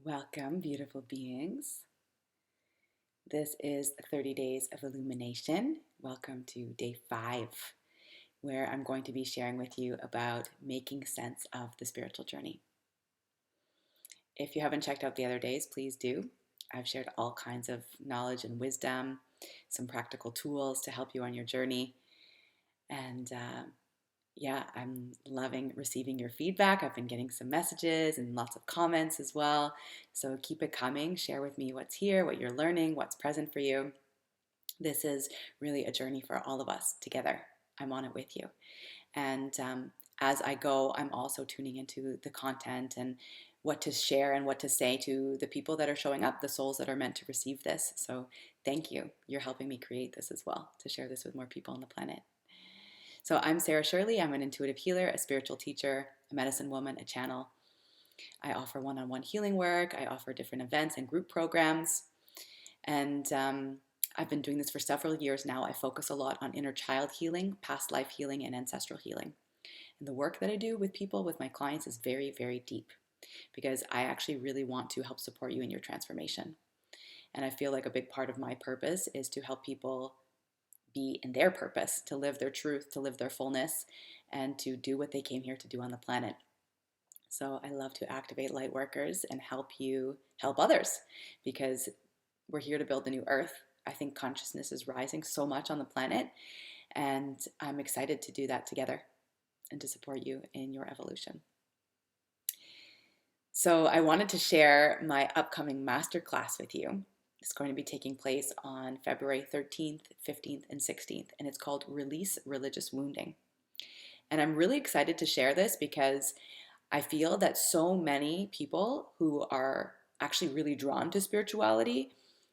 Welcome, beautiful beings. This is 30 Days of Illumination. Welcome to day 5, where I'm going to be sharing with you about making sense of the spiritual journey. If you haven't checked out the other days, please do. I've shared all kinds of knowledge and wisdom, some practical tools to help you on your journey. And I'm loving receiving your feedback. I've been getting some messages and lots of comments as well. So keep it coming. Share with me what's here, what you're learning, what's present for you. This is really a journey for all of us together. I'm on it with you. And as I go, I'm also tuning into the content and what to share and what to say to the people that are showing up, the souls that are meant to receive this. So thank you. You're helping me create this as well, to share this with more people on the planet. So I'm Sarah Shirley. I'm an intuitive healer, a spiritual teacher, a medicine woman, a channel. I offer one-on-one healing work. I offer different events and group programs. And I've been doing this for several years now. I focus a lot on inner child healing, past life healing, and ancestral healing. And the work that I do with people, with my clients, is very, very deep because I actually really want to help support you in your transformation. And I feel like a big part of my purpose is to help people be in their purpose, to live their truth, to live their fullness, and to do what they came here to do on the planet. So I love to activate light workers and help you help others because we're here to build a new earth. I think consciousness is rising so much on the planet, and I'm excited to do that together and to support you in your evolution. So I wanted to share my upcoming masterclass with you. It's going to be taking place on February 13th, 15th, and 16th, and it's called Release Religious Wounding. And I'm really excited to share this because I feel that so many people who are actually really drawn to spirituality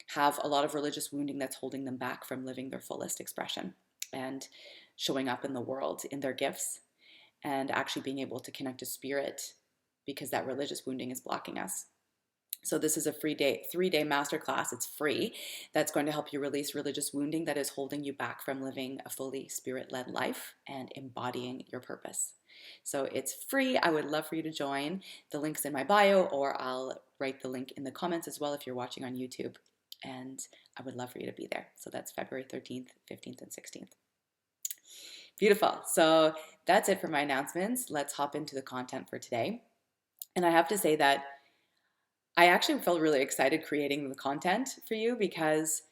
have a lot of religious wounding that's holding them back from living their fullest expression and showing up in the world in their gifts and actually being able to connect to spirit because that religious wounding is blocking us. So this is a free 3-day masterclass. It's free. That's going to help you release religious wounding that is holding you back from living a fully spirit-led life and embodying your purpose. So it's free. I would love for you to join. The link's in my bio, or I'll write the link in the comments as well if you're watching on YouTube. And I would love for you to be there. So that's February 13th, 15th, and 16th. Beautiful. So that's it for my announcements. Let's hop into the content for today. And I have to say that I actually felt really excited creating the content for you because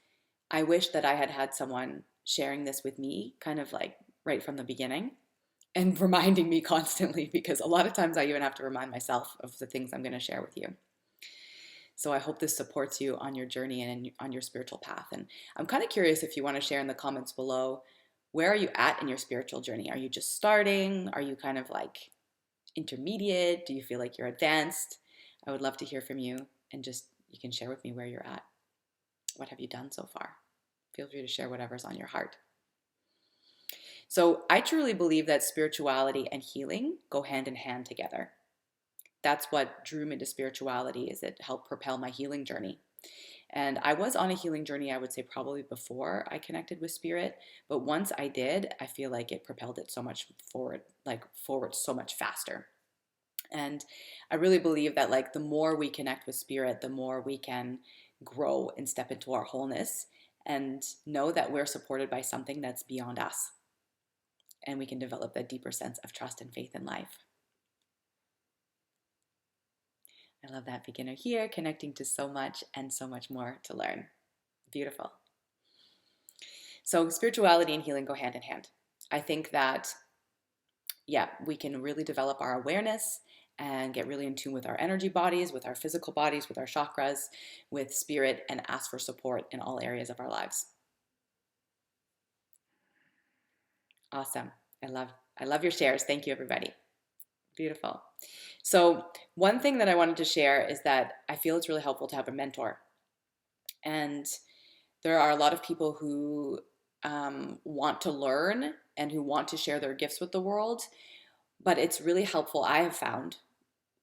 I wish that I had had someone sharing this with me kind of like right from the beginning and reminding me constantly, because a lot of times I even have to remind myself of the things I'm going to share with you. So I hope this supports you on your journey and on your spiritual path. And I'm kind of curious if you want to share in the comments below, where are you at in your spiritual journey? Are you just starting? Are you kind of like intermediate? Do you feel like you're advanced? I would love to hear from you, and just you can share with me where you're at. What have you done so far? Feel free to share whatever's on your heart. So I truly believe that spirituality and healing go hand in hand together. That's what drew me to spirituality, is it helped propel my healing journey. And I was on a healing journey, I would say probably before I connected with spirit, but once I did, I feel like it propelled it so much forward so much faster. And I really believe that like the more we connect with spirit, the more we can grow and step into our wholeness and know that we're supported by something that's beyond us. And we can develop that deeper sense of trust and faith in life. I love that beginner here, connecting to so much and so much more to learn. Beautiful. So spirituality and healing go hand in hand. I think that, we can really develop our awareness and get really in tune with our energy bodies, with our physical bodies, with our chakras, with spirit, and ask for support in all areas of our lives. Awesome. I love your shares. Thank you, everybody. Beautiful. So one thing that I wanted to share is that I feel it's really helpful to have a mentor. And there are a lot of people who want to learn and who want to share their gifts with the world, but it's really helpful, I have found,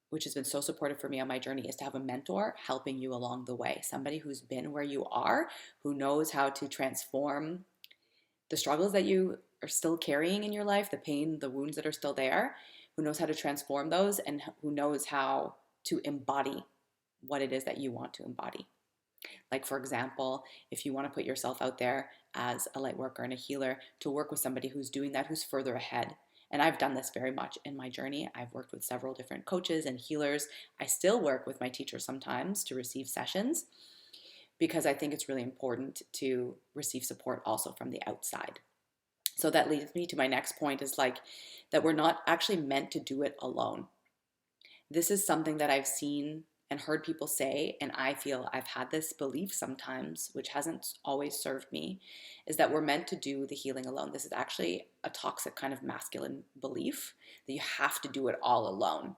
which has been so supportive for me on my journey, is to have a mentor helping you along the way. Somebody who's been where you are, who knows how to transform the struggles that you are still carrying in your life, the pain, the wounds that are still there, who knows how to transform those and who knows how to embody what it is that you want to embody. Like, for example, if you want to put yourself out there as a light worker and a healer to work with somebody who's doing that, who's further ahead. And I've done this very much in my journey. I've worked with several different coaches and healers. I still work with my teachers sometimes to receive sessions because I think it's really important to receive support also from the outside. So that leads me to my next point, is like that we're not actually meant to do it alone. This is something that I've seen and heard people say, and I feel I've had this belief sometimes, which hasn't always served me, is that we're meant to do the healing alone. This is actually a toxic kind of masculine belief that you have to do it all alone.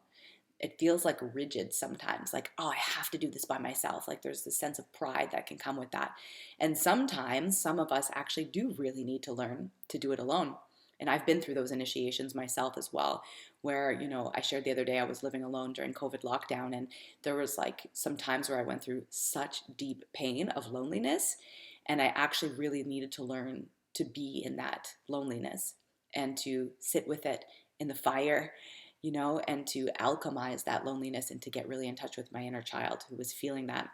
It feels like rigid sometimes, like, oh, I have to do this by myself. Like there's this sense of pride that can come with that. And sometimes some of us actually do really need to learn to do it alone. And I've been through those initiations myself as well, where, I shared the other day I was living alone during COVID lockdown, and there was like some times where I went through such deep pain of loneliness, and I actually really needed to learn to be in that loneliness and to sit with it in the fire, and to alchemize that loneliness and to get really in touch with my inner child who was feeling that.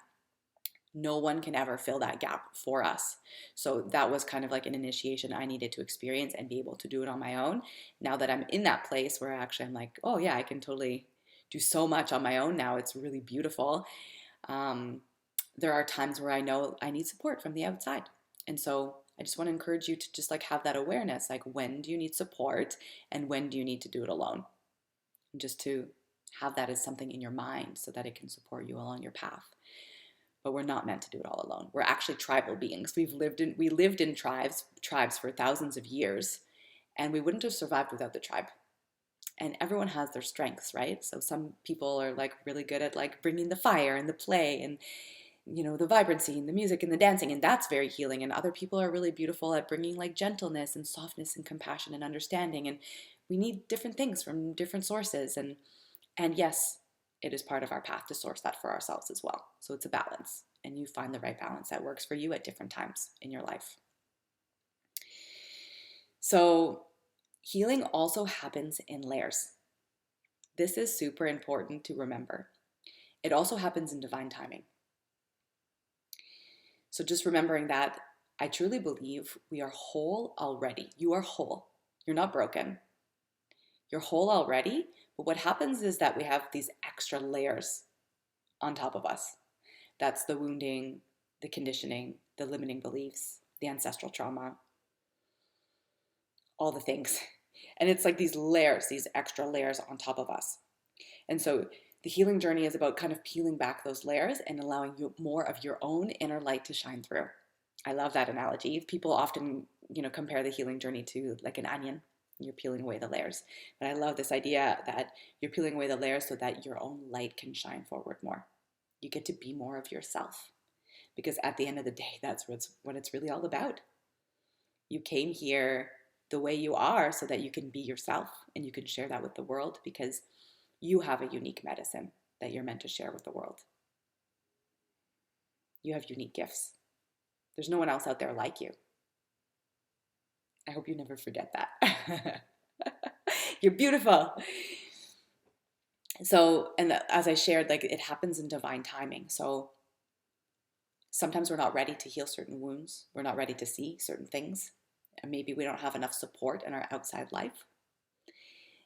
No one can ever fill that gap for us. So that was kind of like an initiation I needed to experience and be able to do it on my own. Now that I'm in that place where actually I'm like, oh yeah, I can totally do so much on my own now. It's really beautiful. There are times where I know I need support from the outside. And so I just want to encourage you to just like have that awareness, like when do you need support and when do you need to do it alone? And just to have that as something in your mind so that it can support you along your path. But we're not meant to do it all alone. We're actually tribal beings. We lived in tribes for thousands of years, and we wouldn't have survived without the tribe. And everyone has their strengths, right? So some people are like really good at like bringing the fire and the play and the vibrancy and the music and the dancing, and that's very healing. And other people are really beautiful at bringing like gentleness and softness and compassion and understanding. And we need different things from different sources. And yes, it is part of our path to source that for ourselves as well. So it's a balance, and you find the right balance that works for you at different times in your life. So healing also happens in layers. This is super important to remember. It also happens in divine timing. So just remembering that I truly believe we are whole already. You are whole. You're not broken. You're whole already. But what happens is that we have these extra layers on top of us. That's the wounding, the conditioning, the limiting beliefs, the ancestral trauma, all the things. And it's like these layers, these extra layers on top of us. And so the healing journey is about kind of peeling back those layers and allowing you more of your own inner light to shine through. I love that analogy. People often, compare the healing journey to like an onion. You're peeling away the layers. But I love this idea that you're peeling away the layers so that your own light can shine forward more. You get to be more of yourself. Because at the end of the day, that's what it's really all about. You came here the way you are so that you can be yourself and you can share that with the world, because you have a unique medicine that you're meant to share with the world. You have unique gifts. There's no one else out there like you. I hope you never forget that. You're beautiful. So, and as I shared, like it happens in divine timing. So sometimes we're not ready to heal certain wounds. We're not ready to see certain things. And maybe we don't have enough support in our outside life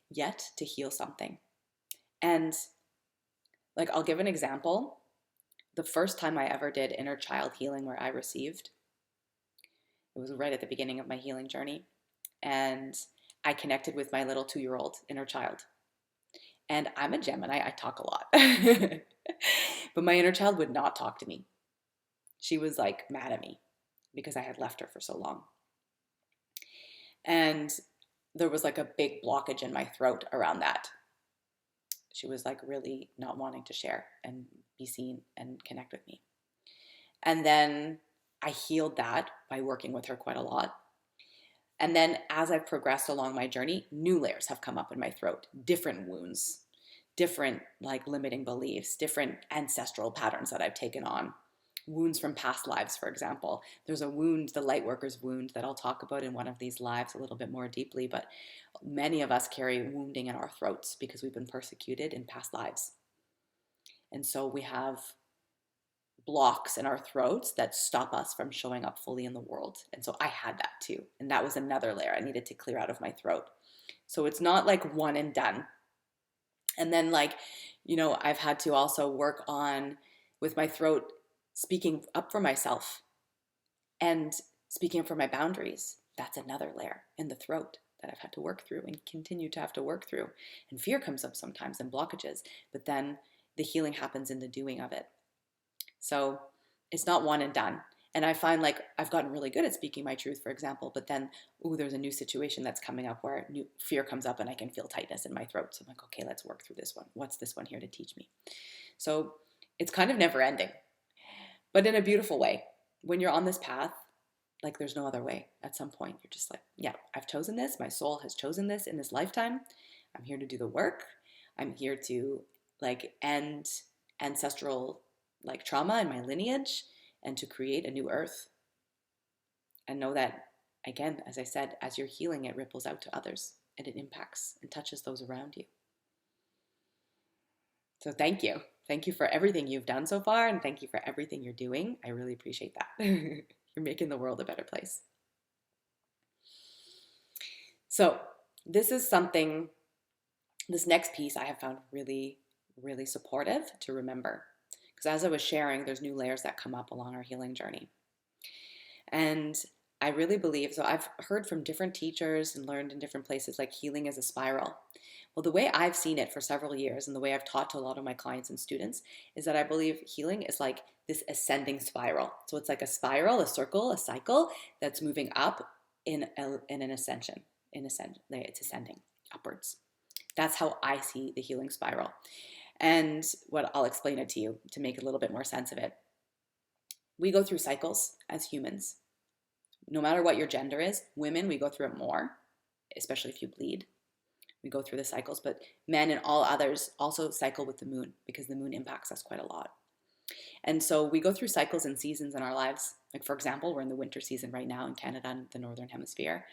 yet to heal something. And like, I'll give an example. The first time I ever did inner child healing where I received, it was right at the beginning of my healing journey. And I connected with my little 2-year-old inner child. And I'm a Gemini, I talk a lot. But my inner child would not talk to me. She was like mad at me because I had left her for so long. And there was like a big blockage in my throat around that. She was like really not wanting to share and be seen and connect with me. And then I healed that by working with her quite a lot. And then as I've progressed along my journey, new layers have come up in my throat, different wounds, different like limiting beliefs, different ancestral patterns that I've taken on. Wounds from past lives, for example. There's a wound, the lightworkers wound, that I'll talk about in one of these lives a little bit more deeply, but many of us carry wounding in our throats because we've been persecuted in past lives. And so we have blocks in our throats that stop us from showing up fully in the world. And so I had that too. And that was another layer I needed to clear out of my throat. So it's not like one and done. And then I've had to also work on with my throat, speaking up for myself and speaking up for my boundaries. That's another layer in the throat that I've had to work through and continue to have to work through. And fear comes up sometimes and blockages, but then the healing happens in the doing of it. So it's not one and done. And I find like I've gotten really good at speaking my truth, for example, but then, there's a new situation that's coming up where new fear comes up and I can feel tightness in my throat. So I'm like, okay, let's work through this one. What's this one here to teach me? So it's kind of never ending, but in a beautiful way. When you're on this path, like there's no other way. At some point, you're just like, yeah, I've chosen this. My soul has chosen this in this lifetime. I'm here to do the work. I'm here to end ancestral trauma in my lineage and to create a new earth. And know that, again, as I said, as you're healing, it ripples out to others and it impacts and touches those around you. So thank you. Thank you for everything you've done so far, and thank you for everything you're doing. I really appreciate that. You're making the world a better place. So this next piece I have found really, really supportive to remember. Because as I was sharing, there's new layers that come up along our healing journey. And I really believe, so I've heard from different teachers and learned in different places, like healing is a spiral. Well, the way I've seen it for several years and the way I've taught to a lot of my clients and students is that I believe healing is like this ascending spiral. So it's like a spiral, a circle, a cycle that's moving up in an ascension. It's ascending upwards. That's how I see the healing spiral. And I'll explain it to you to make a little bit more sense of it. We go through cycles as humans. No matter what your gender is, women, we go through it more, especially if you bleed. We go through the cycles, but men and all others also cycle with the moon because the moon impacts us quite a lot. And so we go through cycles and seasons in our lives. Like, for example, we're in the winter season right now in Canada and the Northern Hemisphere.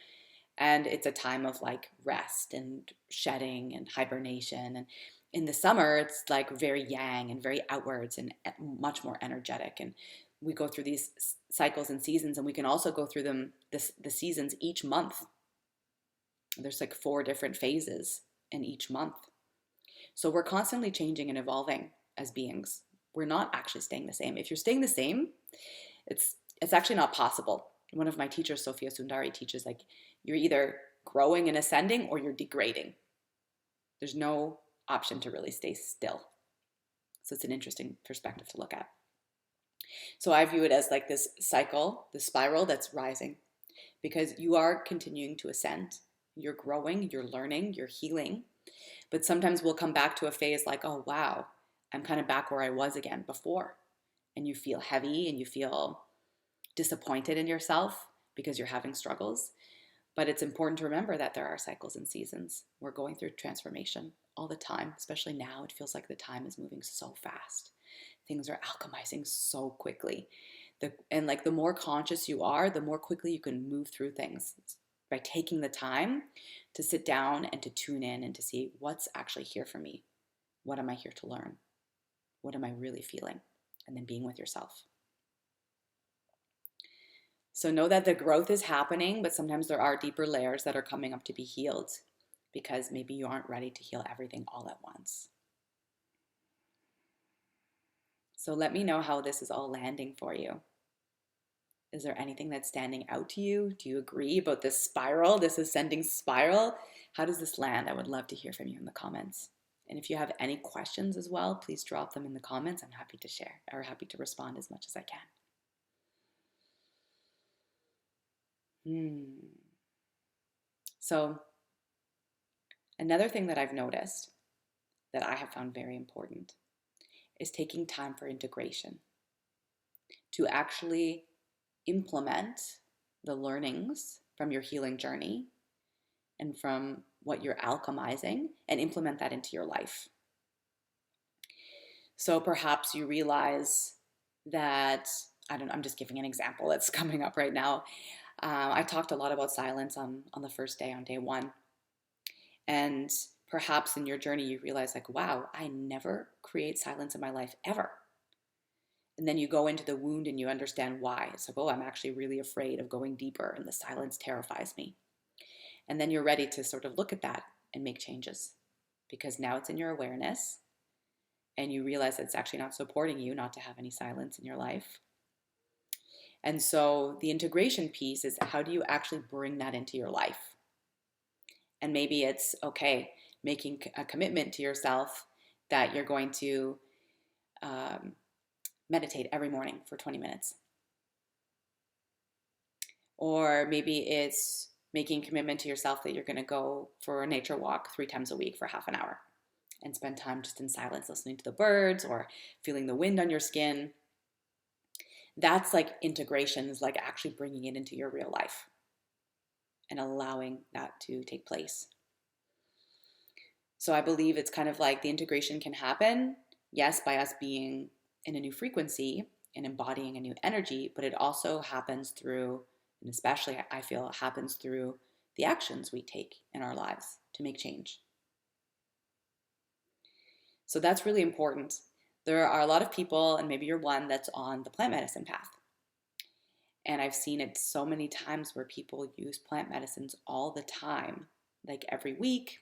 And it's a time of rest and shedding and hibernation. And in the summer, it's very yang and very outwards and much more energetic. And we go through these cycles and seasons, and we can also go through them, the seasons each month. There's 4 different phases in each month. So we're constantly changing and evolving as beings. We're not actually staying the same. If you're staying the same, it's actually not possible. One of my teachers, Sophia Sundari, teaches you're either growing and ascending or you're degrading. There's no option to really stay still. So it's an interesting perspective to look at. So I view it as this cycle, this spiral that's rising, because you are continuing to ascend. You're growing, you're learning, you're healing. But sometimes we'll come back to a phase oh, wow, I'm kind of back where I was again before. And you feel heavy and you feel disappointed in yourself because you're having struggles. But it's important to remember that there are cycles and seasons. We're going through transformation all the time, especially now. It feels like the time is moving so fast. Things are alchemizing so quickly. The more conscious you are, the more quickly you can move through things by taking the time to sit down and to tune in and to see what's actually here for me. What am I here to learn? What am I really feeling? And then being with yourself. So know that the growth is happening, but sometimes there are deeper layers that are coming up to be healed because maybe you aren't ready to heal everything all at once. So let me know how this is all landing for you. Is there anything that's standing out to you? Do you agree about this spiral, this ascending spiral? How does this land? I would love to hear from you in the comments. And if you have any questions as well, please drop them in the comments. I'm happy to share or happy to respond as much as I can. So another thing that I've noticed that I have found very important is taking time for integration, to actually implement the learnings from your healing journey and from what you're alchemizing and implement that into your life. So perhaps you realize that, I'm just giving an example that's coming up right now. I talked a lot about silence on the first day, on day 1. And perhaps in your journey you realize like, wow, I never create silence in my life ever. And then you go into the wound and you understand why. It's like, oh, I'm actually really afraid of going deeper and the silence terrifies me. And then you're ready to sort of look at that and make changes, because now it's in your awareness and you realize that it's actually not supporting you not to have any silence in your life. And so the integration piece is, how do you actually bring that into your life? And maybe it's, okay, making a commitment to yourself that you're going to meditate every morning for 20 minutes. Or maybe it's making a commitment to yourself that you're going to go for a nature walk 3 times a week for half an hour and spend time just in silence, listening to the birds or feeling the wind on your skin. That's like integration, is like actually bringing it into your real life and allowing that to take place. So I believe it's kind of like the integration can happen, yes, by us being in a new frequency and embodying a new energy, but it also happens through, and especially I feel it happens through the actions we take in our lives to make change. So that's really important. There are a lot of people, and maybe you're one, that's on the plant medicine path. And I've seen it so many times where people use plant medicines all the time, like every week.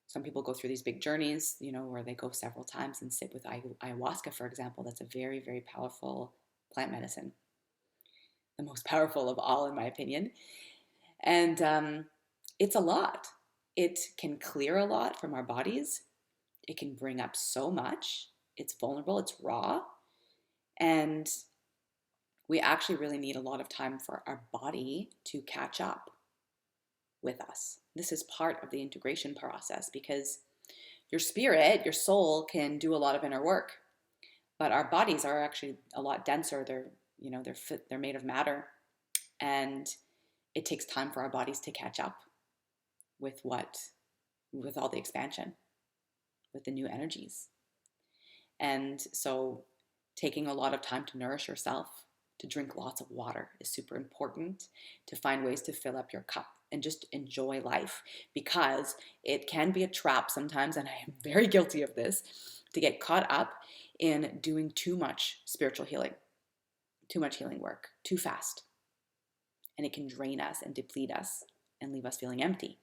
Some people go through these big journeys, where they go several times and sit with ayahuasca, for example. That's a very, very powerful plant medicine. The most powerful of all, in my opinion. And it's a lot. It can clear a lot from our bodies. It can bring up so much. It's vulnerable, it's raw. And we actually really need a lot of time for our body to catch up with us. This is part of the integration process, because your spirit, your soul, can do a lot of inner work, but our bodies are actually a lot denser. They're made of matter, and it takes time for our bodies to catch up with all the expansion, with the new energies. And so taking a lot of time to nourish yourself, to drink lots of water is super important, to find ways to fill up your cup and just enjoy life, because it can be a trap sometimes, and I am very guilty of this, to get caught up in doing too much spiritual healing, too much healing work, too fast. And it can drain us and deplete us and leave us feeling empty.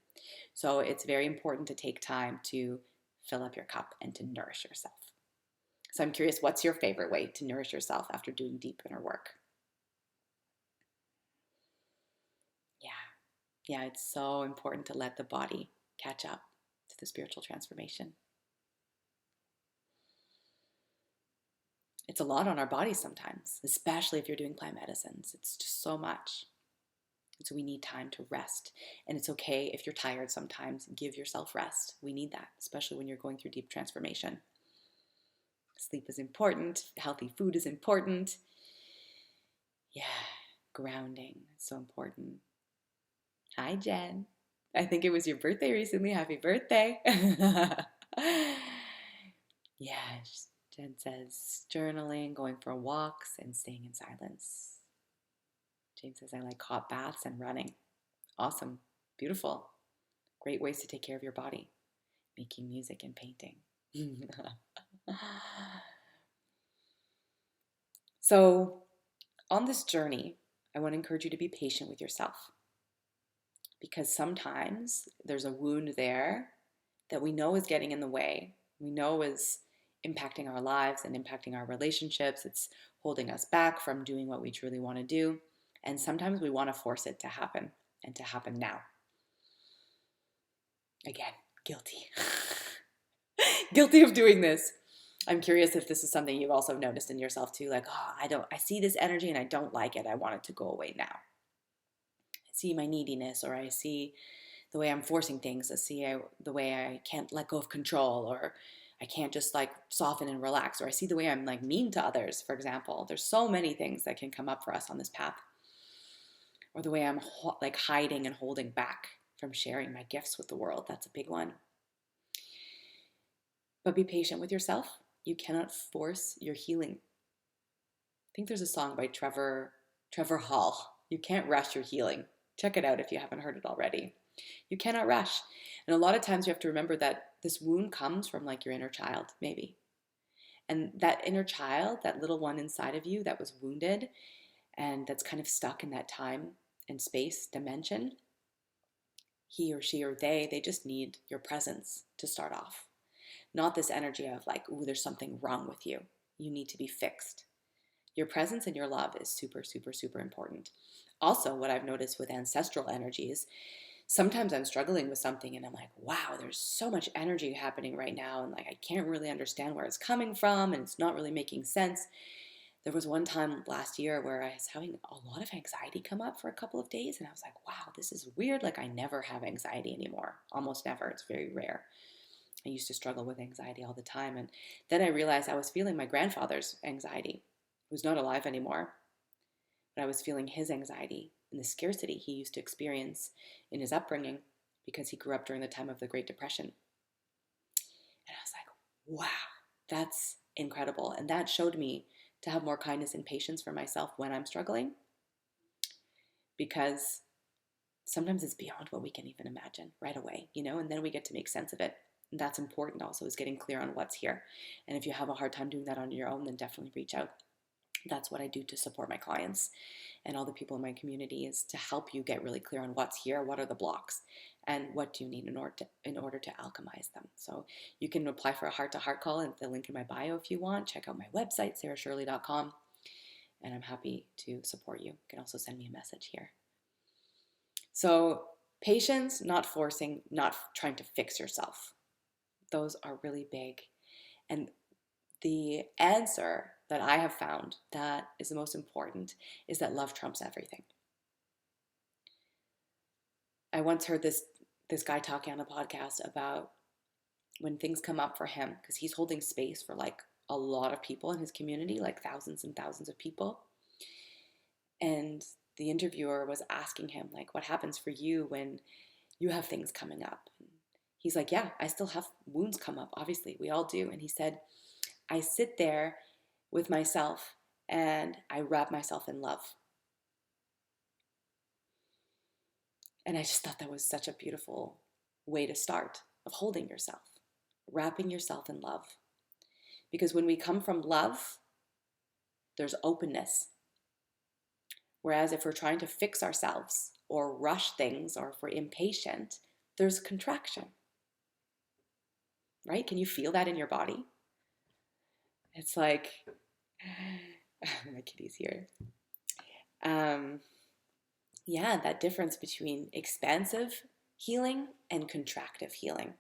So it's very important to take time to fill up your cup and to nourish yourself. So I'm curious, what's your favorite way to nourish yourself after doing deep inner work? Yeah, it's so important to let the body catch up to the spiritual transformation. It's a lot on our bodies sometimes, especially if you're doing plant medicines. It's just so much. And so we need time to rest. And it's okay if you're tired sometimes. Give yourself rest. We need that, especially when you're going through deep transformation. Sleep is important. Healthy food is important. Yeah, grounding is so important. Hi, Jen. I think it was your birthday recently. Happy birthday. Yeah, Jen says journaling, going for walks, and staying in silence. Jane says, I like hot baths and running. Awesome. Beautiful. Great ways to take care of your body. Making music and painting. So, on this journey, I want to encourage you to be patient with yourself, because sometimes there's a wound there that we know is getting in the way. We know is impacting our lives and impacting our relationships. It's holding us back from doing what we truly want to do. And sometimes we want to force it to happen, and to happen now. Again, guilty. Guilty of doing this. I'm curious if this is something you've also noticed in yourself too, like, I see this energy and I don't like it. I want it to go away now. I see my neediness, or I see the way I'm forcing things. I see the way I can't let go of control, or I can't just like soften and relax, or I see the way I'm like mean to others, for example. There's so many things that can come up for us on this path. Or the way I'm like hiding and holding back from sharing my gifts with the world. That's a big one. But be patient with yourself. You cannot force your healing. I think there's a song by Trevor Hall. You can't rush your healing. Check it out if you haven't heard it already. You cannot rush. And a lot of times you have to remember that this wound comes from like your inner child, maybe. And that inner child, that little one inside of you that was wounded and that's kind of stuck in that time and space dimension, he or she or they just need your presence to start off. Not this energy of like, ooh, there's something wrong with you. You need to be fixed. Your presence and your love is super, super, super important. Also, what I've noticed with ancestral energies, sometimes I'm struggling with something and I'm like, wow, there's so much energy happening right now. And like, I can't really understand where it's coming from and it's not really making sense. There was one time last year where I was having a lot of anxiety come up for a couple of days. And I was like, wow, this is weird. Like I never have anxiety anymore. Almost never. It's very rare. I used to struggle with anxiety all the time. And then I realized I was feeling my grandfather's anxiety, who's not alive anymore. But I was feeling his anxiety and the scarcity he used to experience in his upbringing because he grew up during the time of the Great Depression. And I was like, wow, that's incredible. And that showed me to have more kindness and patience for myself when I'm struggling, because sometimes it's beyond what we can even imagine right away, and then we get to make sense of it. And that's important also, is getting clear on what's here. And if you have a hard time doing that on your own, then definitely reach out. That's what I do to support my clients and all the people in my community, is to help you get really clear on what's here, what are the blocks, and what do you need in order to alchemize them. So you can apply for a heart-to-heart call at the link in my bio if you want. Check out my website, sarahshirley.com, and I'm happy to support you. You can also send me a message here. So patience, not forcing, not trying to fix yourself. Those are really big. And the answer that I have found that is the most important is that love trumps everything. I once heard this guy talking on a podcast about when things come up for him, because he's holding space for like a lot of people in his community, like thousands and thousands of people. And the interviewer was asking him, like, what happens for you when you have things coming up? And he's like, yeah, I still have wounds come up. Obviously, we all do. And he said, I sit there with myself and I wrap myself in love. And I just thought that was such a beautiful way to start, of holding yourself, wrapping yourself in love. Because when we come from love, there's openness. Whereas if we're trying to fix ourselves or rush things, or if we're impatient, there's contraction. Right? Can you feel that in your body? It's like, my kitty's here. Yeah, that difference between expansive healing and contractive healing.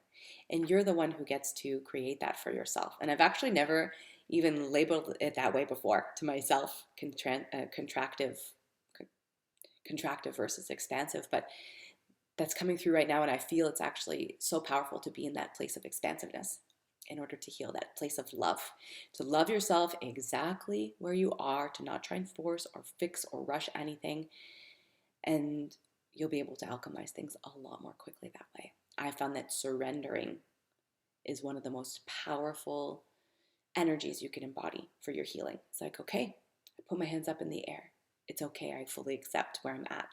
And you're the one who gets to create that for yourself. And I've actually never even labeled it that way before to myself, contractive versus expansive. But that's coming through right now, and I feel it's actually so powerful to be in that place of expansiveness in order to heal, that place of love, to love yourself exactly where you are, to not try and force or fix or rush anything, and you'll be able to alchemize things a lot more quickly that way. I found that surrendering is one of the most powerful energies you can embody for your healing. It's like, okay, I put my hands up in the air. It's okay, I fully accept where I'm at,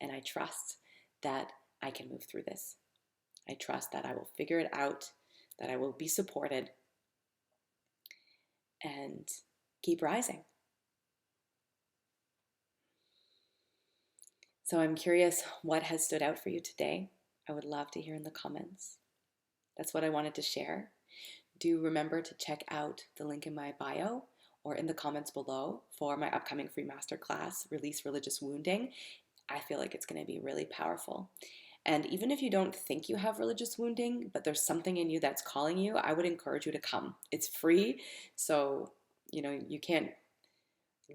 and I trust that I can move through this. I trust that I will figure it out, that I will be supported, and keep rising. So I'm curious what has stood out for you today. I would love to hear in the comments. That's what I wanted to share. Do remember to check out the link in my bio or in the comments below for my upcoming free masterclass, Release Religious Wounding. I feel like it's going to be really powerful. And even if you don't think you have religious wounding, but there's something in you that's calling you, I would encourage you to come. It's free, so you can't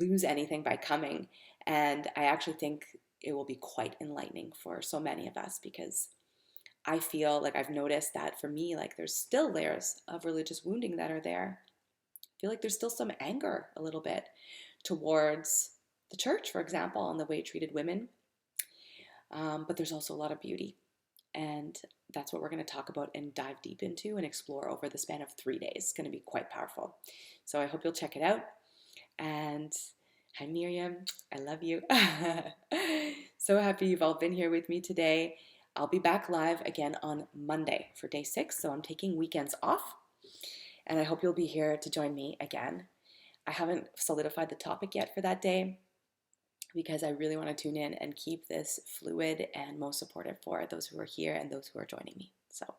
lose anything by coming. And I actually think it will be quite enlightening for so many of us, because I feel like I've noticed that for me, like there's still layers of religious wounding that are there. I feel like there's still some anger a little bit towards the church, for example, and the way it treated women. But there's also a lot of beauty. And that's what we're going to talk about and dive deep into and explore over the span of 3 days. It's going to be quite powerful. So I hope you'll check it out. And hi, Miriam. I love you. So happy you've all been here with me today. I'll be back live again on Monday for day 6, so I'm taking weekends off, and I hope you'll be here to join me again. I haven't solidified the topic yet for that day because I really want to tune in and keep this fluid and most supportive for those who are here and those who are joining me. So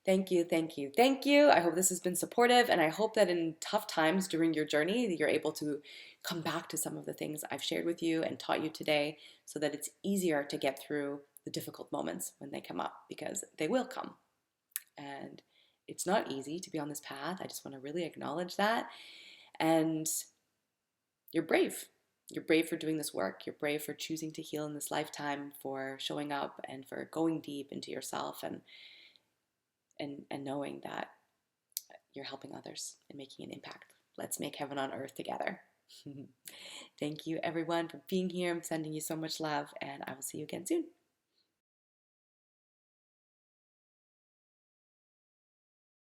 thank you, thank you, thank you. I hope this has been supportive, and I hope that in tough times during your journey, you're able to come back to some of the things I've shared with you and taught you today so that it's easier to get through the difficult moments when they come up, because they will come. And it's not easy to be on this path. I just want to really acknowledge that. And you're brave. You're brave for doing this work. You're brave for choosing to heal in this lifetime, for showing up and for going deep into yourself and knowing that you're helping others and making an impact. Let's make heaven on earth together. Thank you, everyone, for being here. I'm sending you so much love, and I will see you again soon.